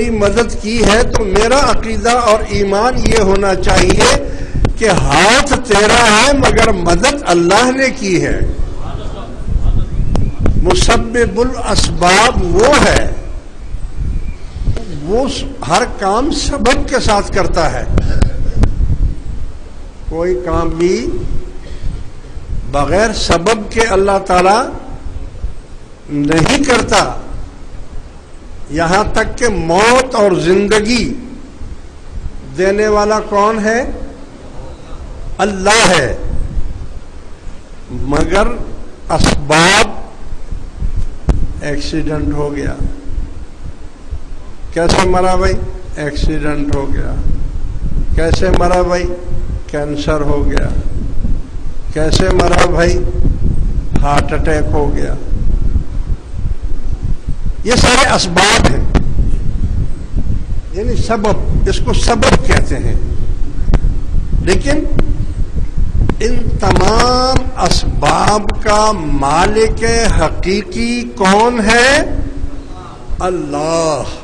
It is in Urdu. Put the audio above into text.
میری مدد کی ہے تو میرا عقیدہ اور ایمان یہ ہونا چاہیے کہ ہاتھ تیرا ہے مگر مدد اللہ نے کی ہے. مسبب الاسباب وہ ہے، وہ ہر کام سبب کے ساتھ کرتا ہے. کوئی کام بھی بغیر سبب کے اللہ تعالی نہیں کرتا. یہاں تک کہ موت اور زندگی دینے والا کون ہے؟ اللہ ہے. مگر اسباب، ایکسیڈنٹ ہو گیا. کیسے مرا بھائی؟ ایکسیڈنٹ ہو گیا. کیسے مرا بھائی؟ کینسر ہو گیا. کیسے مرا بھائی؟ ہارٹ اٹیک ہو گیا. یہ سارے اسباب ہیں، یعنی سبب، اس کو سبب کہتے ہیں. لیکن ان تمام اسباب کا مالک حقیقی کون ہے؟ اللہ.